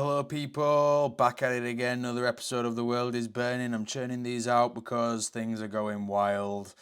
Hello people, back at it again, another episode of The World is Burning. I'm churning these out because things are going wild.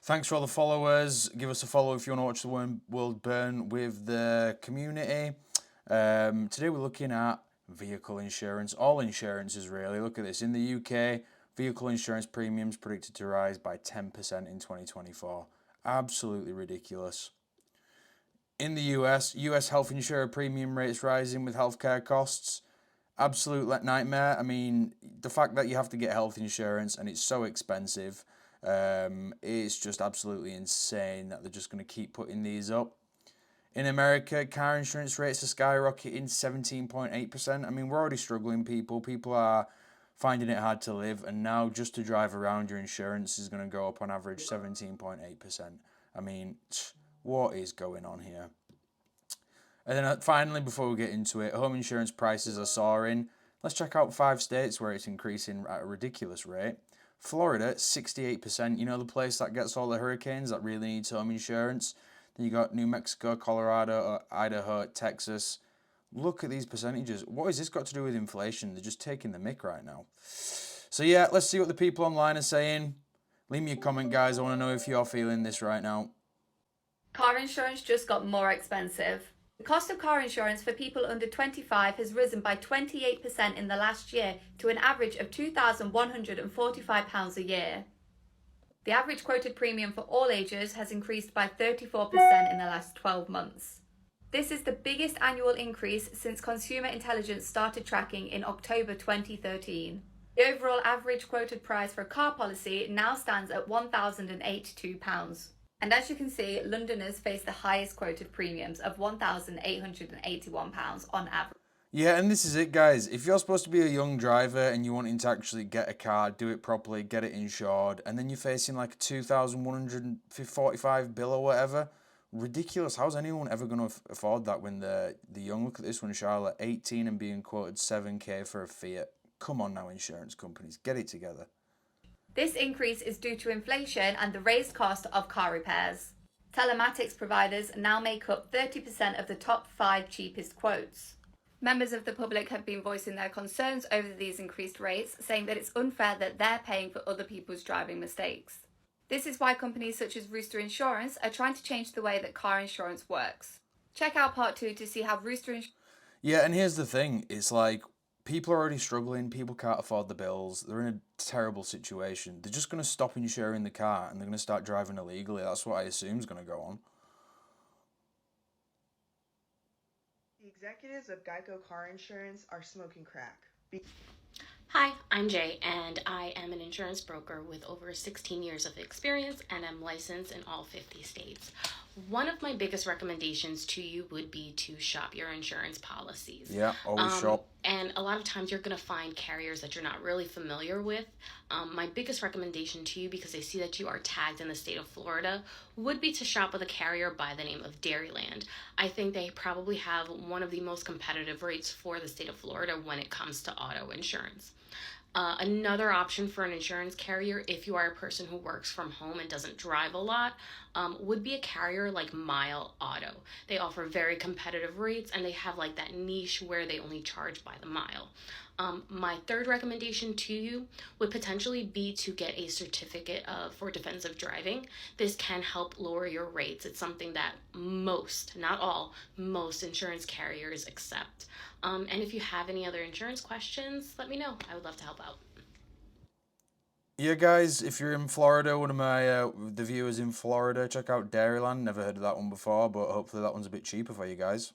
Thanks for all the followers. Give us a follow if you want to watch the world burn with the community. Today we're looking at vehicle insurance, all insurances really. Look at this, in the UK, vehicle insurance premiums predicted to rise by 10% in 2024. Absolutely ridiculous. In the US health insurer premium rates rising with healthcare costs. Absolute nightmare. I mean, the fact that you have to get health insurance and it's so expensive, it's just absolutely insane that they're just going to keep putting these up. In America, car insurance rates are skyrocketing 17.8%. I mean, we're already struggling, people. People are finding it hard to live, and now just to drive around, your insurance is going to go up on average 17.8%. I mean, what is going on here? And then finally, before we get into it, home insurance prices are soaring. Let's check out 5 states where it's increasing at a ridiculous rate. Florida, 68%. You know, the place that gets all the hurricanes that really needs home insurance. Then you got New Mexico, Colorado, Idaho, Texas. Look at these percentages. What has this got to do with inflation? They're just taking the mick right now. So yeah, let's see what the people online are saying. Leave me a comment, guys. I want to know if you're feeling this right now. Car insurance just got more expensive. The cost of car insurance for people under 25 has risen by 28% in the last year to an average of £2,145 a year. The average quoted premium for all ages has increased by 34% in the last 12 months. This is the biggest annual increase since Consumer Intelligence started tracking in October 2013. The overall average quoted price for a car policy now stands at £1,082. And as you can see, Londoners face the highest quoted premiums of £1,881 on average. Yeah, and this is it, guys. If you're supposed to be a young driver and you're wanting to actually get a car, do it properly, get it insured, and then you're facing like a 2,145 bill or whatever, ridiculous. How's anyone ever going to afford that when they're young? Look at this one, Charlotte, 18 and being quoted 7k for a Fiat. Come on now, insurance companies, get it together. This increase is due to inflation and the raised cost of car repairs. Telematics providers now make up 30% of the top 5 cheapest quotes. Members of the public have been voicing their concerns over these increased rates, saying that it's unfair that they're paying for other people's driving mistakes. This is why companies such as Rooster Insurance are trying to change the way that car insurance works. Check out part 2 to see how Rooster Insurance... Yeah, and here's the thing. It's like, people are already struggling. People can't afford the bills. They're in a terrible situation. They're just going to stop insuring the car and they're going to start driving illegally. That's what I assume is going to go on. The executives of Geico Car Insurance are smoking crack. Hi, I'm Jay, and I am an insurance broker with over 16 years of experience, and I'm licensed in all 50 states. One of my biggest recommendations to you would be to shop your insurance policies. Yeah, always shop. And a lot of times you're going to find carriers that you're not really familiar with. My biggest recommendation to you, because I see that you are tagged in the state of Florida, would be to shop with a carrier by the name of Dairyland. I think they probably have one of the most competitive rates for the state of Florida when it comes to auto insurance. Another option for an insurance carrier, if you are a person who works from home and doesn't drive a lot, would be a carrier like Mile Auto. They offer very competitive rates, and they have like that niche where they only charge by the mile. My third recommendation to you would potentially be to get a certificate for defensive driving. This can help lower your rates. It's something that most, not all, most insurance carriers accept. And if you have any other insurance questions, let me know. I would love to help out. Yeah, guys, if you're in Florida, one of my the viewers in Florida, check out Dairyland. Never heard of that one before, but hopefully that one's a bit cheaper for you guys.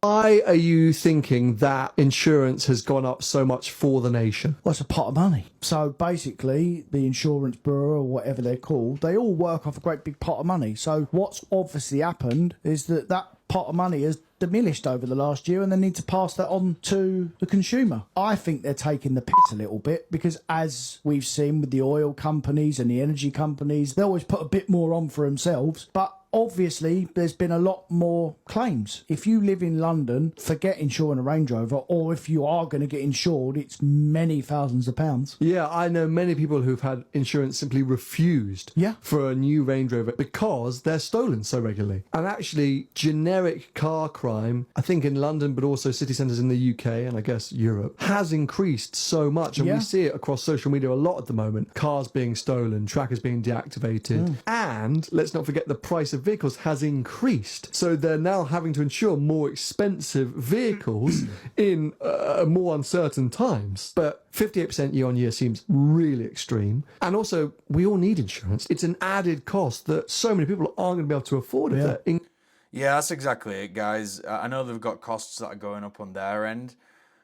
Why are you thinking that insurance has gone up so much for the nation? Well, it's a pot of money. So basically, the insurance bureau or whatever they're called, they all work off a great big pot of money. So what's obviously happened is that pot of money has diminished over the last year, and they need to pass that on to the consumer. I think they're taking the piss a little bit, because as we've seen with the oil companies and the energy companies, they always put a bit more on for themselves, but obviously there's been a lot more claims. If you live in London, forget insuring a Range Rover, or if you are going to get insured, it's many thousands of pounds. Yeah, I know many people who've had insurance simply refused Yeah. for a new Range Rover because they're stolen so regularly. And actually, generic car crime, I think in London, but also city centres in the UK and I guess Europe, has increased so much. And Yeah. we see it across social media a lot at the moment. Cars being stolen, trackers being deactivated. And let's not forget the price of vehicles has increased. So they're now having to insure more expensive vehicles in more uncertain times. But 58% year on year seems really extreme. And also, we all need insurance. It's an added cost that so many people aren't going to be able to afford. Yeah. Yeah, that's exactly it, guys. I know they've got costs that are going up on their end,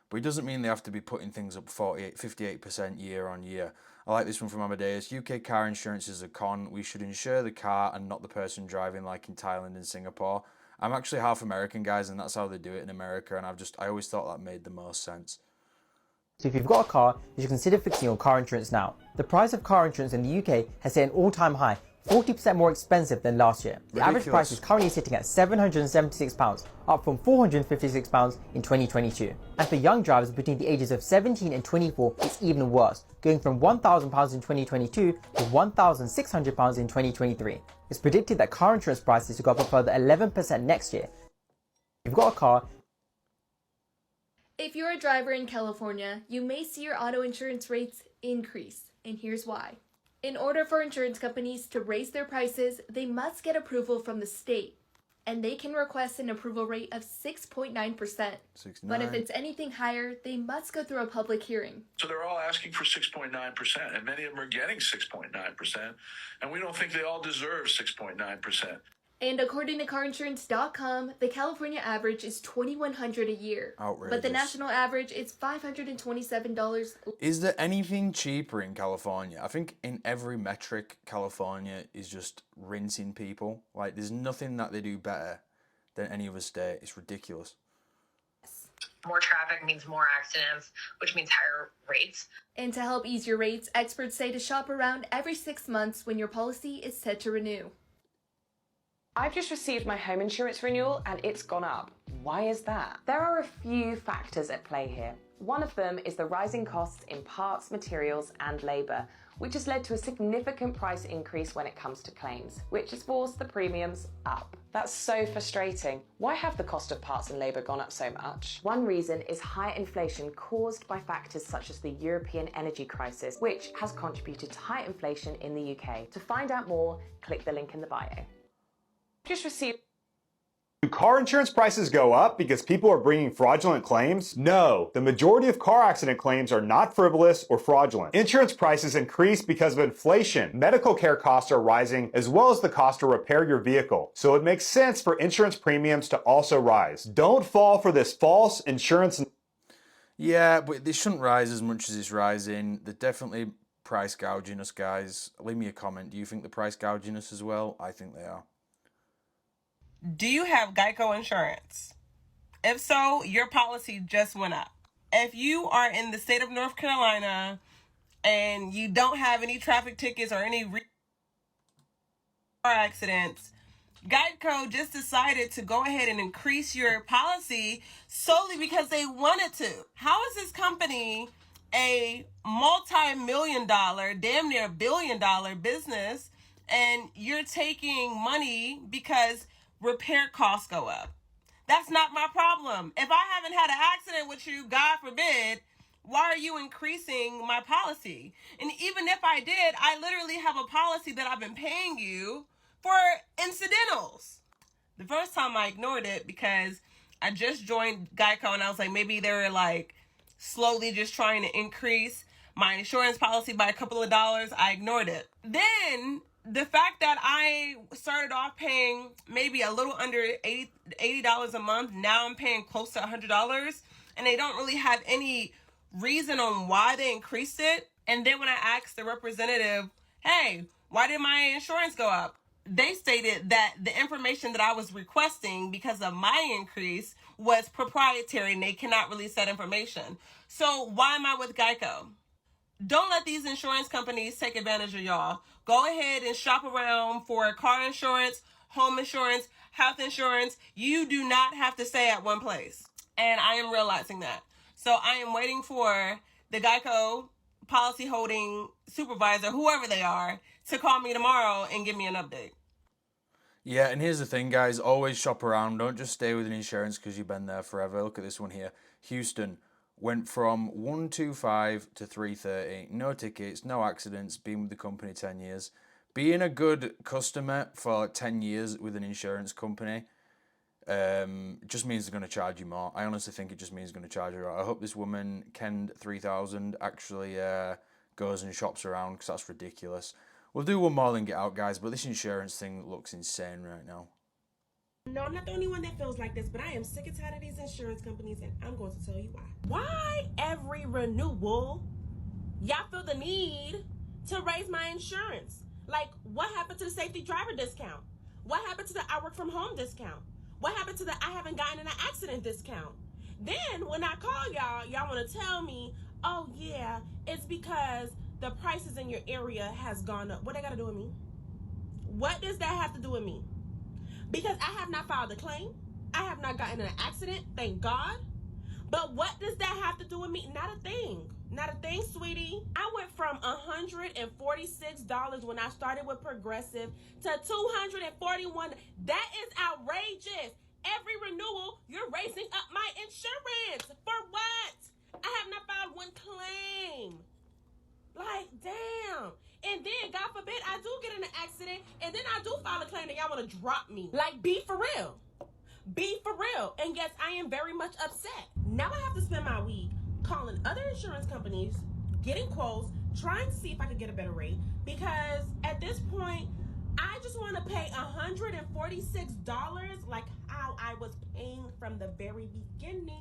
but it doesn't mean they have to be putting things up 58% year on year. I like this one from Amadeus. UK car insurance is a con. We should insure the car and not the person driving, like in Thailand and Singapore. I'm actually half American, guys, and that's how they do it in America, and I always thought that made the most sense. So if you've got a car, you should consider fixing your car insurance now. The price of car insurance in the UK has hit an all-time high, 40% more expensive than last year. The average price is currently sitting at £776, up from £456 in 2022. And for young drivers between the ages of 17 and 24, it's even worse, going from £1,000 in 2022 to £1,600 in 2023. It's predicted that car insurance prices will go up a further 11% next year. If you've got a car, if you're a driver in California, you may see your auto insurance rates increase, and here's why. In order for insurance companies to raise their prices, they must get approval from the state, and they can request an approval rate of 6.9%. But if it's anything higher, they must go through a public hearing. So they're all asking for 6.9%, and many of them are getting 6.9%, and we don't think they all deserve 6.9%. And according to carinsurance.com, the California average is $2,100 a year. Outrageous. But the national average is $527. Is there anything cheaper in California? I think in every metric, California is just rinsing people. Like, there's nothing that they do better than any other state. It's ridiculous. More traffic means more accidents, which means higher rates. And to help ease your rates, experts say to shop around every 6 months when your policy is set to renew. I've just received my home insurance renewal and it's gone up. Why is that? There are a few factors at play here. One of them is the rising costs in parts, materials and labour, which has led to a significant price increase when it comes to claims, which has forced the premiums up. That's so frustrating. Why have the cost of parts and labour gone up so much? One reason is high inflation caused by factors such as the European energy crisis, which has contributed to high inflation in the UK. To find out more, click the link in the bio. Just received. Do car insurance prices go up because people are bringing fraudulent claims? No, the majority of car accident claims are not frivolous or fraudulent. Insurance prices increase because of inflation. Medical care costs are rising as well as the cost to repair your vehicle. So it makes sense for insurance premiums to also rise. Don't fall for this false insurance. Yeah, but they shouldn't rise as much as it's rising. They're definitely price gouging us, guys. Leave me a comment. Do you think they're price gouging us as well? I think they are. Do you have Geico insurance? If so, your policy just went up. If you are in the state of North Carolina and you don't have any traffic tickets or any car accidents, Geico just decided to go ahead and increase your policy solely because they wanted to. How is this company a multi-million-dollar, damn near billion-dollar business, and you're taking money because repair costs go up? That's not my problem. If I haven't had an accident with you, God forbid, why are you increasing my policy? And even if I did, I literally have a policy that I've been paying you for incidentals. The first time I ignored it because I just joined Geico and I was like, maybe they were like slowly just trying to increase my insurance policy by a couple of dollars. I ignored it. Then the fact that I started off paying maybe a little under $80 a month, now I'm paying close to $100, and they don't really have any reason on why they increased it. And then when I asked the representative, hey, why did my insurance go up? They stated that the information that I was requesting because of my increase was proprietary and they cannot release that information. So why am I with Geico? Don't let these insurance companies take advantage of y'all. Go ahead and shop around for car insurance. home insurance, health insurance. You do not have to stay at one place. And I am realizing that. So I am waiting for the Geico policy holding supervisor, whoever they are, to call me tomorrow and give me an update. Yeah, and here's the thing, guys. Always shop around. Don't just stay with an insurance because you've been there forever. Look at this one here. Houston went from 125 to 330. No tickets, no accidents. Been with the company 10 years. Being a good customer for 10 years with an insurance company just means they're going to charge you more. I honestly think it just means they're going to charge you more. I hope this woman, Ken 3000, actually goes and shops around because that's ridiculous. We'll do one more and get out, guys, but this insurance thing looks insane right now. No, I'm not the only one that feels like this, but I am sick and tired of these insurance companies, and I'm going to tell you why. Why every renewal, y'all feel the need to raise my insurance? Like, what happened to the safety driver discount? What happened to the I work from home discount? What happened to the I haven't gotten in an accident discount? Then when I call y'all want to tell me, oh yeah, it's because the prices in your area has gone up. What they got to do with me? What does that have to do with me? Because I have not filed a claim. I have not gotten in an accident, thank God. But what does that have to do with me? Not a thing. Not a thing, sweetie. I went from $146 when I started with Progressive to $241. That is outrageous. Every renewal, you're raising up my insurance. For what? I have not filed one claim. Like, damn. And then, God forbid, I do get in an accident, and then I do file a claim and y'all want to drop me. Like, be for real. Be for real. And yes, I am very much upset. Now I have to spend my week calling other insurance companies, getting quotes, trying to see if I could get a better rate. Because at this point, I just want to pay $146 like how I was paying from the very beginning.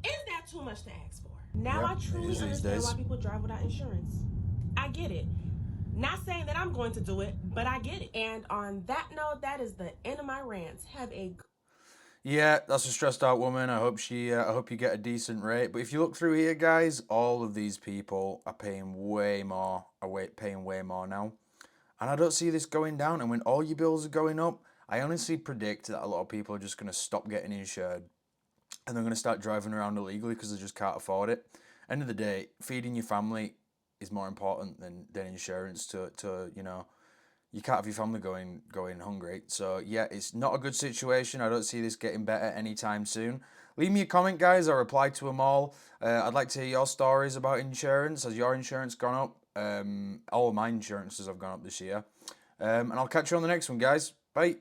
Is that too much to ask for? Now I truly understand why people drive without insurance. I get it. Not saying that I'm going to do it, but I get it. And on that note, that is the end of my rants. Have a Yeah, that's a stressed out woman. I hope you get a decent rate. But if you look through here, guys, all of these people are paying way more. Paying way more now, and I don't see this going down. And when all your bills are going up, I honestly predict that a lot of people are just going to stop getting insured, and they're going to start driving around illegally because they just can't afford it. End of the day, feeding your family is more important than insurance. To you know. You can't have your family going hungry. So, yeah, it's not a good situation. I don't see this getting better anytime soon. Leave me a comment, guys. I'll reply to them all. I'd like to hear your stories about insurance. Has your insurance gone up? All of my insurances have gone up this year. And I'll catch you on the next one, guys. Bye.